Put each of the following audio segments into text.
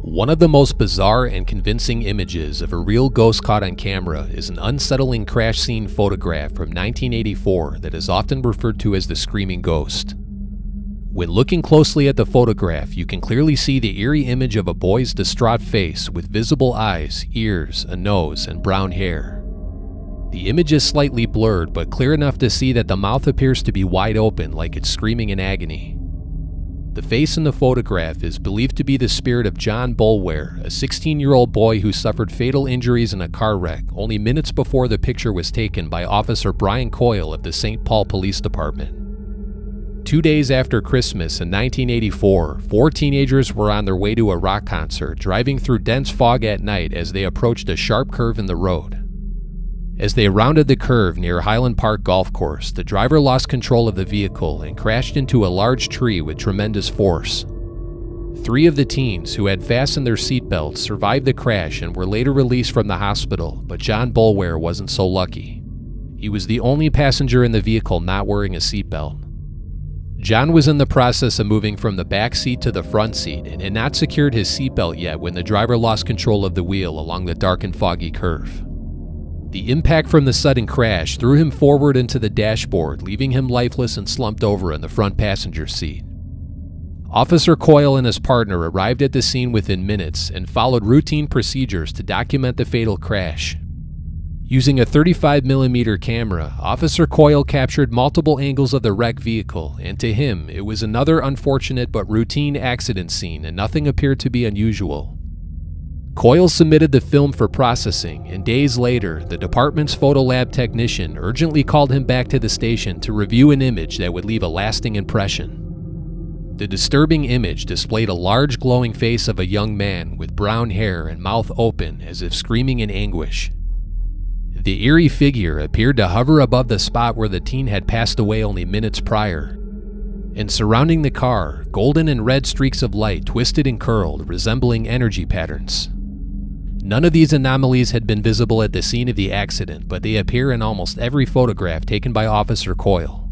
One of the most bizarre and convincing images of a real ghost caught on camera is an unsettling crash scene photograph from 1984 that is often referred to as the Screaming Ghost. When looking closely at the photograph, you can clearly see the eerie image of a boy's distraught face with visible eyes, ears, a nose, and brown hair. The image is slightly blurred, but clear enough to see that the mouth appears to be wide open like it's screaming in agony. The face in the photograph is believed to be the spirit of John Boulware, a 16-year-old boy who suffered fatal injuries in a car wreck only minutes before the picture was taken by Officer Brian Coyle of the St. Paul Police Department. 2 days after Christmas in 1984, 4 teenagers were on their way to a rock concert, driving through dense fog at night as they approached a sharp curve in the road. As they rounded the curve near Highland Park Golf Course, the driver lost control of the vehicle and crashed into a large tree with tremendous force. 3 of the teens, who had fastened their seatbelts, survived the crash and were later released from the hospital, but John Boulware wasn't so lucky. He was the only passenger in the vehicle not wearing a seatbelt. John was in the process of moving from the back seat to the front seat and had not secured his seatbelt yet when the driver lost control of the wheel along the dark and foggy curve. The impact from the sudden crash threw him forward into the dashboard, leaving him lifeless and slumped over in the front passenger seat. Officer Coyle and his partner arrived at the scene within minutes and followed routine procedures to document the fatal crash. Using a 35mm camera, Officer Coyle captured multiple angles of the wrecked vehicle, and to him, it was another unfortunate but routine accident scene and nothing appeared to be unusual. Coyle submitted the film for processing, and days later, the department's photo lab technician urgently called him back to the station to review an image that would leave a lasting impression. The disturbing image displayed a large glowing face of a young man with brown hair and mouth open as if screaming in anguish. The eerie figure appeared to hover above the spot where the teen had passed away only minutes prior. And surrounding the car, golden and red streaks of light twisted and curled, resembling energy patterns. None of these anomalies had been visible at the scene of the accident, but they appear in almost every photograph taken by Officer Coyle.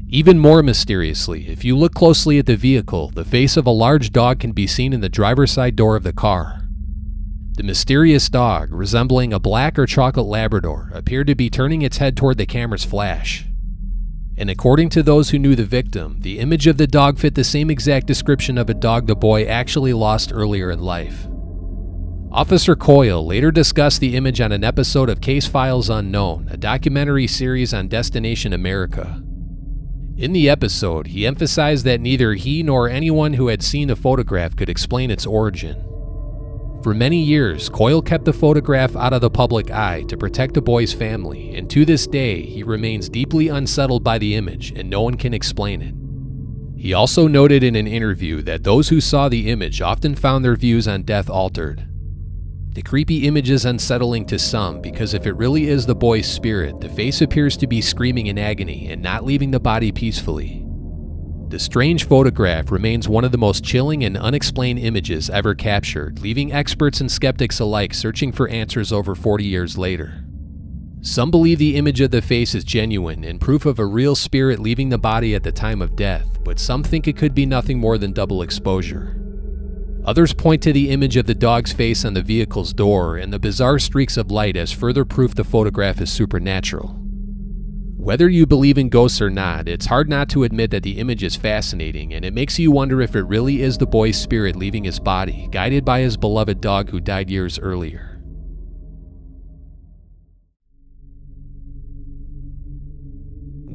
Even more mysteriously, if you look closely at the vehicle, the face of a large dog can be seen in the driver's side door of the car. The mysterious dog, resembling a black or chocolate Labrador, appeared to be turning its head toward the camera's flash. And according to those who knew the victim, the image of the dog fit the same exact description of a dog the boy actually lost earlier in life. Officer Coyle later discussed the image on an episode of Case Files Unknown, a documentary series on Destination America. In the episode, he emphasized that neither he nor anyone who had seen the photograph could explain its origin. For many years, Coyle kept the photograph out of the public eye to protect the boy's family, and to this day, he remains deeply unsettled by the image and no one can explain it. He also noted in an interview that those who saw the image often found their views on death altered. The creepy image is unsettling to some because if it really is the boy's spirit, the face appears to be screaming in agony and not leaving the body peacefully. The strange photograph remains one of the most chilling and unexplained images ever captured, leaving experts and skeptics alike searching for answers over 40 years later. Some believe the image of the face is genuine and proof of a real spirit leaving the body at the time of death, but some think it could be nothing more than double exposure. Others point to the image of the dog's face on the vehicle's door and the bizarre streaks of light as further proof the photograph is supernatural. Whether you believe in ghosts or not, it's hard not to admit that the image is fascinating, and it makes you wonder if it really is the boy's spirit leaving his body, guided by his beloved dog who died years earlier.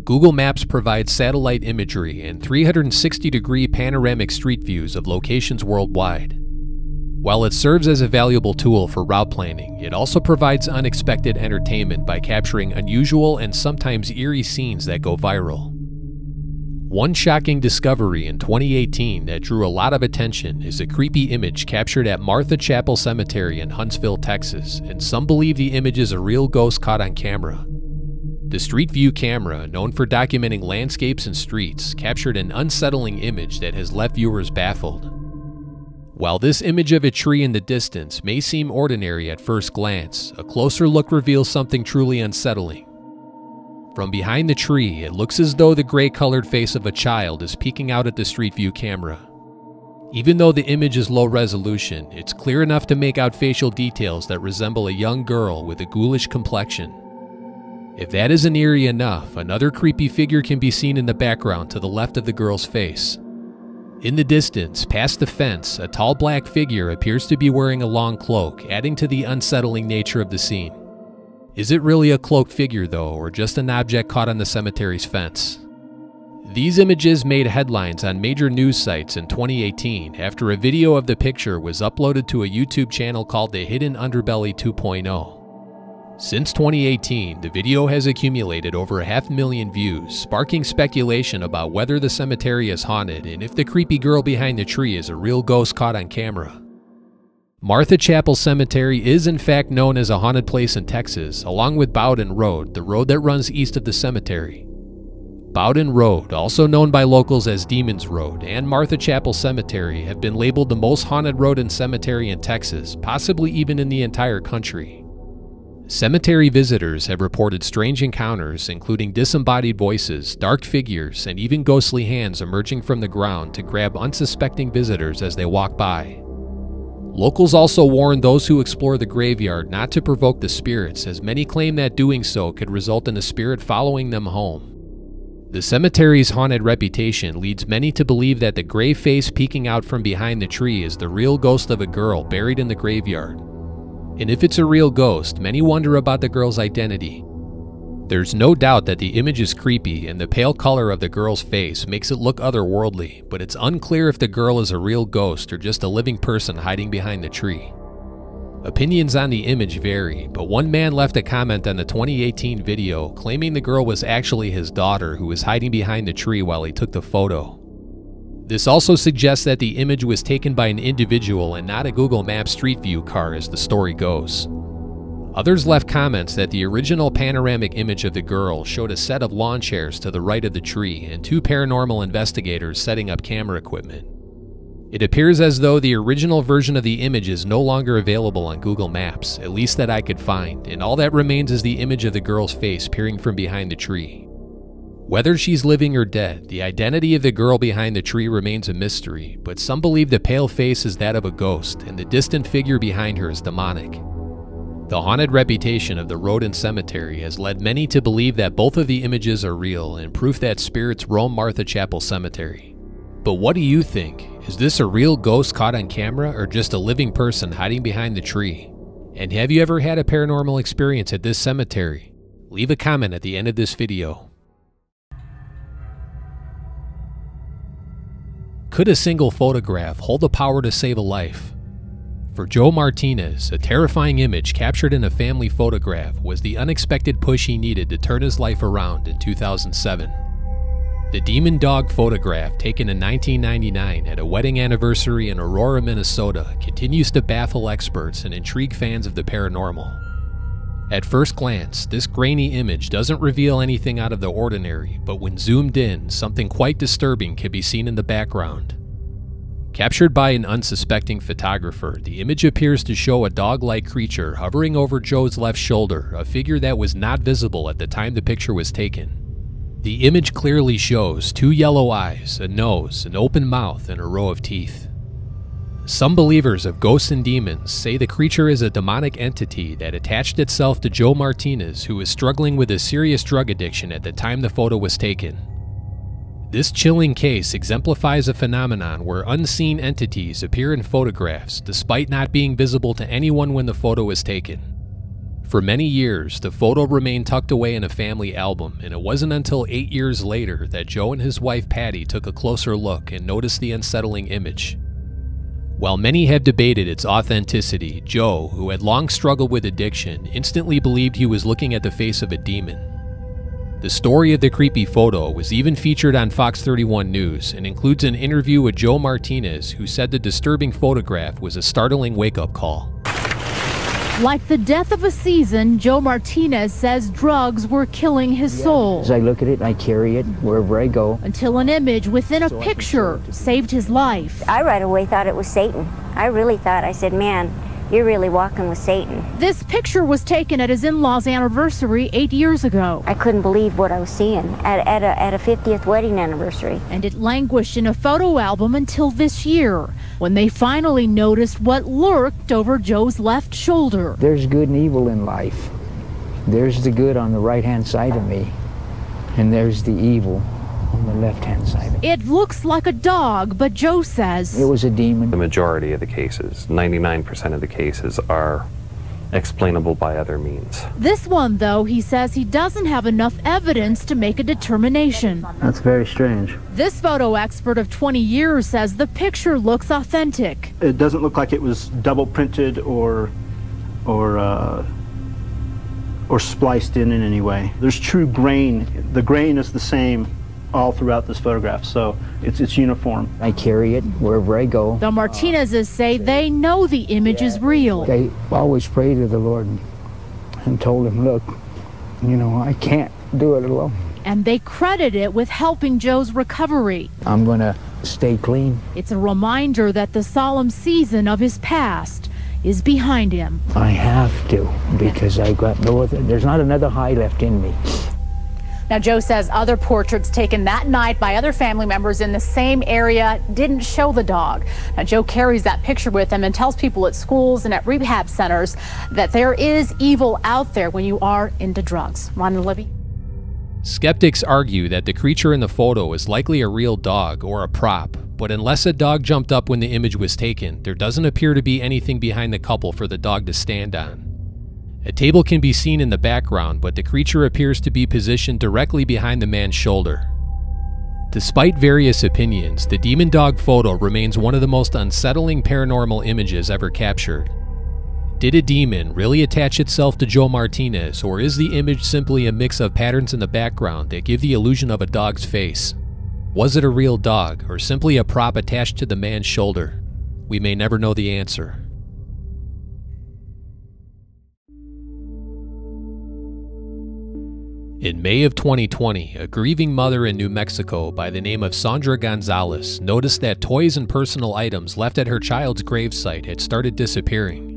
Google Maps provides satellite imagery and 360-degree panoramic street views of locations worldwide. While it serves as a valuable tool for route planning, it also provides unexpected entertainment by capturing unusual and sometimes eerie scenes that go viral. One shocking discovery in 2018 that drew a lot of attention is a creepy image captured at Martha Chapel Cemetery in Huntsville, Texas, and some believe the image is a real ghost caught on camera. The Street View camera, known for documenting landscapes and streets, captured an unsettling image that has left viewers baffled. While this image of a tree in the distance may seem ordinary at first glance, a closer look reveals something truly unsettling. From behind the tree, it looks as though the gray-colored face of a child is peeking out at the Street View camera. Even though the image is low resolution, it's clear enough to make out facial details that resemble a young girl with a ghoulish complexion. If that isn't eerie enough, another creepy figure can be seen in the background to the left of the girl's face. In the distance, past the fence, a tall black figure appears to be wearing a long cloak, adding to the unsettling nature of the scene. Is it really a cloaked figure though, or just an object caught on the cemetery's fence? These images made headlines on major news sites in 2018 after a video of the picture was uploaded to a YouTube channel called The Hidden Underbelly 2.0. Since 2018, the video has accumulated over 500,000 views, sparking speculation about whether the cemetery is haunted and if the creepy girl behind the tree is a real ghost caught on camera. Martha Chapel Cemetery is in fact known as a haunted place in Texas, along with Bowden Road, the road that runs east of the cemetery. Bowden Road, also known by locals as Demon's Road, and Martha Chapel Cemetery have been labeled the most haunted road and cemetery in Texas, possibly even in the entire country. Cemetery visitors have reported strange encounters, including disembodied voices, dark figures, and even ghostly hands emerging from the ground to grab unsuspecting visitors as they walk by. Locals also warn those who explore the graveyard not to provoke the spirits, as many claim that doing so could result in a spirit following them home. The cemetery's haunted reputation leads many to believe that the gray face peeking out from behind the tree is the real ghost of a girl buried in the graveyard. And if it's a real ghost, many wonder about the girl's identity. There's no doubt that the image is creepy and the pale color of the girl's face makes it look otherworldly, but it's unclear if the girl is a real ghost or just a living person hiding behind the tree. Opinions on the image vary, but one man left a comment on the 2018 video claiming the girl was actually his daughter who was hiding behind the tree while he took the photo. This also suggests that the image was taken by an individual and not a Google Maps Street View car, as the story goes. Others left comments that the original panoramic image of the girl showed a set of lawn chairs to the right of the tree and two paranormal investigators setting up camera equipment. It appears as though the original version of the image is no longer available on Google Maps, at least that I could find, and all that remains is the image of the girl's face peering from behind the tree. Whether she's living or dead, the identity of the girl behind the tree remains a mystery, but some believe the pale face is that of a ghost and the distant figure behind her is demonic. The haunted reputation of the road and cemetery has led many to believe that both of the images are real and proof that spirits roam Martha Chapel Cemetery. But what do you think? Is this a real ghost caught on camera or just a living person hiding behind the tree? And have you ever had a paranormal experience at this cemetery? Leave a comment at the end of this video. Could a single photograph hold the power to save a life? For Joe Martinez, a terrifying image captured in a family photograph was the unexpected push he needed to turn his life around in 2007. The demon dog photograph, taken in 1999 at a wedding anniversary in Aurora, Minnesota, continues to baffle experts and intrigue fans of the paranormal. At first glance, this grainy image doesn't reveal anything out of the ordinary, but when zoomed in, something quite disturbing can be seen in the background. Captured by an unsuspecting photographer, the image appears to show a dog-like creature hovering over Joe's left shoulder, a figure that was not visible at the time the picture was taken. The image clearly shows two yellow eyes, a nose, an open mouth, and a row of teeth. Some believers of ghosts and demons say the creature is a demonic entity that attached itself to Joe Martinez, who was struggling with a serious drug addiction at the time the photo was taken. This chilling case exemplifies a phenomenon where unseen entities appear in photographs despite not being visible to anyone when the photo was taken. For many years, the photo remained tucked away in a family album, and it wasn't until 8 years later that Joe and his wife Patty took a closer look and noticed the unsettling image. While many have debated its authenticity, Joe, who had long struggled with addiction, instantly believed he was looking at the face of a demon. The story of the creepy photo was even featured on Fox 31 News and includes an interview with Joe Martinez, who said the disturbing photograph was a startling wake-up call. Like the death of a season, Joe Martinez says drugs were killing his soul. As I look at it, I carry it wherever I go. Until an image within a picture saved his life. I right away thought it was Satan. I really thought, I said, man, you're really walking with Satan. This picture was taken at his in-laws' anniversary 8 years ago. I couldn't believe what I was seeing at a 50th wedding anniversary. And it languished in a photo album until this year, when they finally noticed what lurked over Joe's left shoulder. There's good and evil in life. There's the good on the right-hand side of me, and there's the evil on the left-hand side. It looks like a dog, but Joe says it was a demon. The majority of the cases, 99% of the cases, are explainable by other means. This one, though, he says he doesn't have enough evidence to make a determination. That's very strange. This photo expert of 20 years says the picture looks authentic. It doesn't look like it was double printed or spliced in any way. There's true grain. The grain is the same all throughout this photograph, so it's uniform. I carry it wherever I go. The Martinezes say they know the image is real. I always prayed to the Lord and told him, look, you know, I can't do it alone. And they credit it with helping Joe's recovery. I'm gonna stay clean. It's a reminder that the solemn season of his past is behind him. I have to, because I got no other, there's not another high left in me. Now, Joe says other portraits taken that night by other family members in the same area didn't show the dog. Now, Joe carries that picture with him and tells people at schools and at rehab centers that there is evil out there when you are into drugs. Ron and Libby. Skeptics argue that the creature in the photo is likely a real dog or a prop, but unless a dog jumped up when the image was taken, there doesn't appear to be anything behind the couple for the dog to stand on. A table can be seen in the background, but the creature appears to be positioned directly behind the man's shoulder. Despite various opinions, the demon dog photo remains one of the most unsettling paranormal images ever captured. Did a demon really attach itself to Joe Martinez, or is the image simply a mix of patterns in the background that give the illusion of a dog's face? Was it a real dog, or simply a prop attached to the man's shoulder? We may never know the answer. In May of 2020, a grieving mother in New Mexico by the name of Sandra Gonzalez noticed that toys and personal items left at her child's gravesite had started disappearing.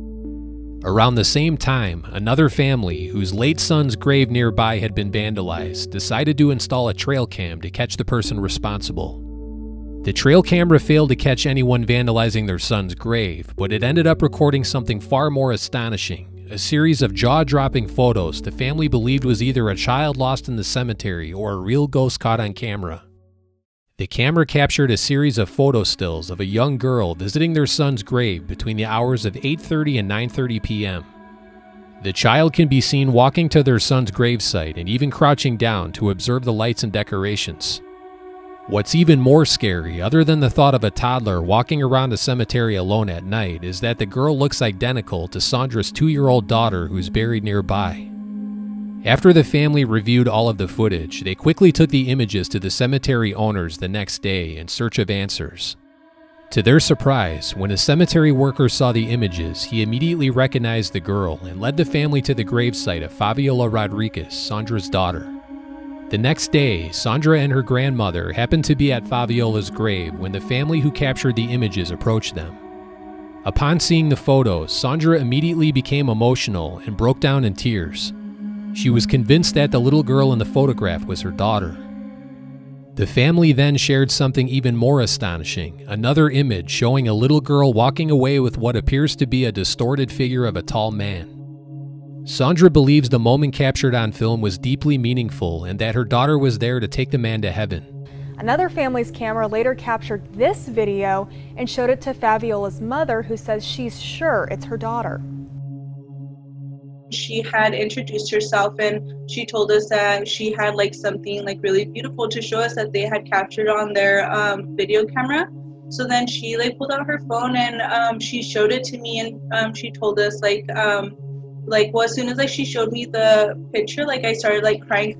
Around the same time, another family, whose late son's grave nearby had been vandalized, decided to install a trail cam to catch the person responsible. The trail camera failed to catch anyone vandalizing their son's grave, but it ended up recording something far more astonishing. A series of jaw-dropping photos the family believed was either a child lost in the cemetery or a real ghost caught on camera. The camera captured a series of photo stills of a young girl visiting their son's grave between the hours of 8:30 and 9:30 p.m. The child can be seen walking to their son's gravesite and even crouching down to observe the lights and decorations. What's even more scary, other than the thought of a toddler walking around a cemetery alone at night, is that the girl looks identical to Sandra's 2-year-old daughter who's buried nearby. After the family reviewed all of the footage, they quickly took the images to the cemetery owners the next day in search of answers. To their surprise, when a cemetery worker saw the images, he immediately recognized the girl and led the family to the gravesite of Faviola Rodriguez, Sandra's daughter. The next day, Sandra and her grandmother happened to be at Faviola's grave when the family who captured the images approached them. Upon seeing the photos, Sandra immediately became emotional and broke down in tears. She was convinced that the little girl in the photograph was her daughter. The family then shared something even more astonishing, another image showing a little girl walking away with what appears to be a distorted figure of a tall man. Sandra believes the moment captured on film was deeply meaningful and that her daughter was there to take the man to heaven. Another family's camera later captured this video and showed it to Faviola's mother, who says she's sure it's her daughter. She had introduced herself and she told us that she had something really beautiful to show us that they had captured on their video camera. So then she pulled out her phone and she showed it to me, and she told us as soon as she showed me the picture, I started crying.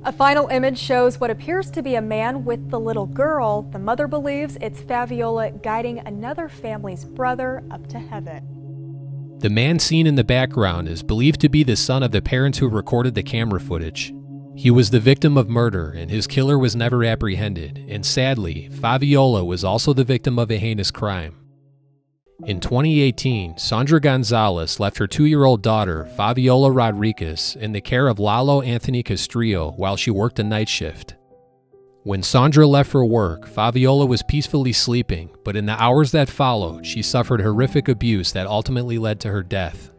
A final image shows what appears to be a man with the little girl. The mother believes it's Faviola guiding another family's brother up to heaven. The man seen in the background is believed to be the son of the parents who recorded the camera footage. He was the victim of murder and his killer was never apprehended, and sadly, Faviola was also the victim of a heinous crime. In 2018, Sandra Gonzalez left her 2-year-old daughter, Faviola Rodriguez, in the care of Lalo Anthony Castrillo while she worked a night shift. When Sandra left for work, Faviola was peacefully sleeping, but in the hours that followed, she suffered horrific abuse that ultimately led to her death.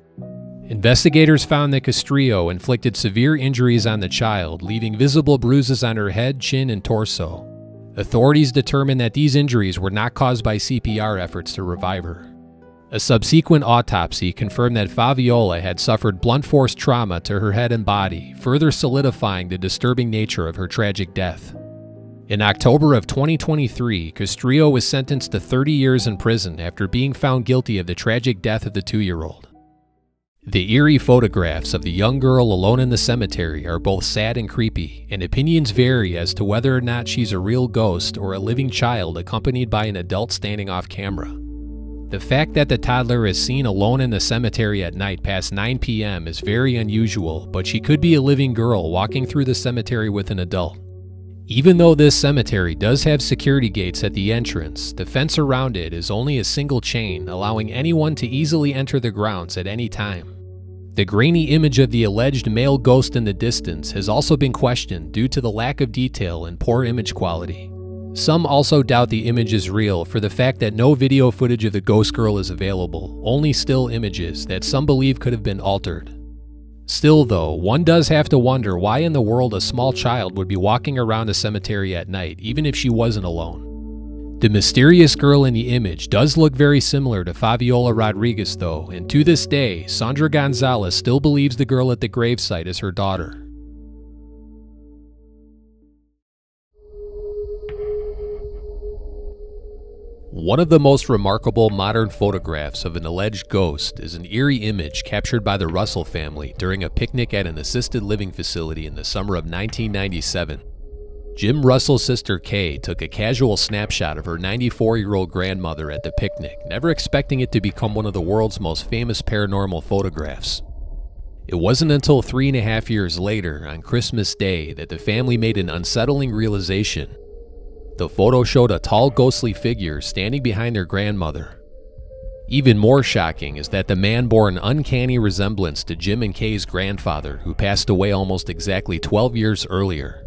Investigators found that Castrillo inflicted severe injuries on the child, leaving visible bruises on her head, chin, and torso. Authorities determined that these injuries were not caused by CPR efforts to revive her. A subsequent autopsy confirmed that Faviola had suffered blunt force trauma to her head and body, further solidifying the disturbing nature of her tragic death. In October of 2023, Castrillo was sentenced to 30 years in prison after being found guilty of the tragic death of the 2-year-old. The eerie photographs of the young girl alone in the cemetery are both sad and creepy, and opinions vary as to whether or not she's a real ghost or a living child accompanied by an adult standing off camera. The fact that the toddler is seen alone in the cemetery at night past 9 p.m. is very unusual, but she could be a living girl walking through the cemetery with an adult. Even though this cemetery does have security gates at the entrance, the fence around it is only a single chain, allowing anyone to easily enter the grounds at any time. The grainy image of the alleged male ghost in the distance has also been questioned due to the lack of detail and poor image quality. Some also doubt the image is real for the fact that no video footage of the ghost girl is available, only still images that some believe could have been altered. Still though, one does have to wonder why in the world a small child would be walking around a cemetery at night, even if she wasn't alone. The mysterious girl in the image does look very similar to Faviola Rodriguez though, and to this day, Sandra Gonzalez still believes the girl at the gravesite is her daughter. One of the most remarkable modern photographs of an alleged ghost is an eerie image captured by the Russell family during a picnic at an assisted living facility in the summer of 1997. Jim Russell's sister Kay took a casual snapshot of her 94-year-old grandmother at the picnic, never expecting it to become one of the world's most famous paranormal photographs. It wasn't until 3.5 years later, on Christmas Day, that the family made an unsettling realization. The photo showed a tall, ghostly figure standing behind their grandmother. Even more shocking is that the man bore an uncanny resemblance to Jim and Kay's grandfather, who passed away almost exactly 12 years earlier.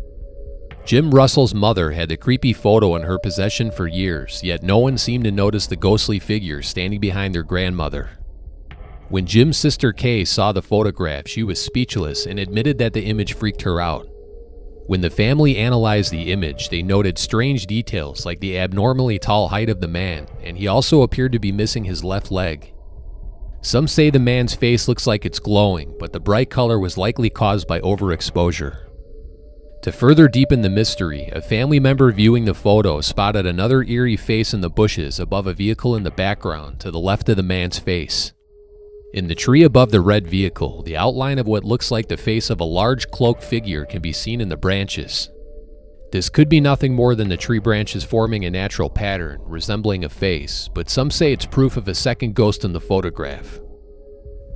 Jim Russell's mother had the creepy photo in her possession for years, yet no one seemed to notice the ghostly figure standing behind their grandmother. When Jim's sister Kay saw the photograph, she was speechless and admitted that the image freaked her out. When the family analyzed the image, they noted strange details like the abnormally tall height of the man, and he also appeared to be missing his left leg. Some say the man's face looks like it's glowing, but the bright color was likely caused by overexposure. To further deepen the mystery, a family member viewing the photo spotted another eerie face in the bushes above a vehicle in the background to the left of the man's face. In the tree above the red vehicle, the outline of what looks like the face of a large cloaked figure can be seen in the branches. This could be nothing more than the tree branches forming a natural pattern, resembling a face, but some say it's proof of a second ghost in the photograph.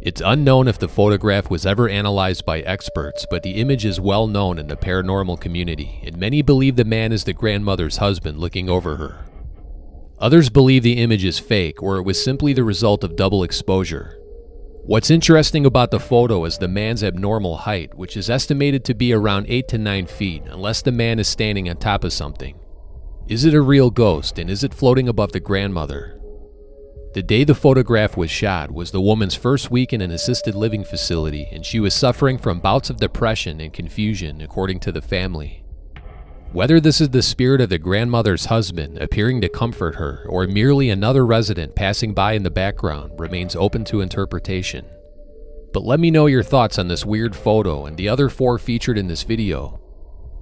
It's unknown if the photograph was ever analyzed by experts, but the image is well known in the paranormal community, and many believe the man is the grandmother's husband looking over her. Others believe the image is fake, or it was simply the result of double exposure. What's interesting about the photo is the man's abnormal height, which is estimated to be around 8 to 9 feet, unless the man is standing on top of something. Is it a real ghost, and is it floating above the grandmother? The day the photograph was shot was the woman's first week in an assisted living facility, and she was suffering from bouts of depression and confusion, according to the family. Whether this is the spirit of the grandmother's husband appearing to comfort her, or merely another resident passing by in the background, remains open to interpretation. But let me know your thoughts on this weird photo and the other 4 featured in this video.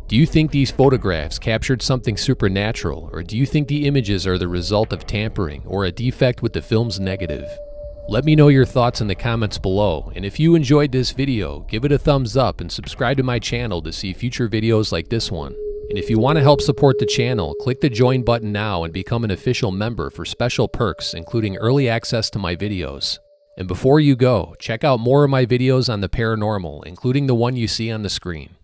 Do you think these photographs captured something supernatural, or do you think the images are the result of tampering or a defect with the film's negative? Let me know your thoughts in the comments below, and if you enjoyed this video, give it a thumbs up and subscribe to my channel to see future videos like this one. And if you want to help support the channel, click the join button now and become an official member for special perks, including early access to my videos. And before you go, check out more of my videos on the paranormal, including the one you see on the screen.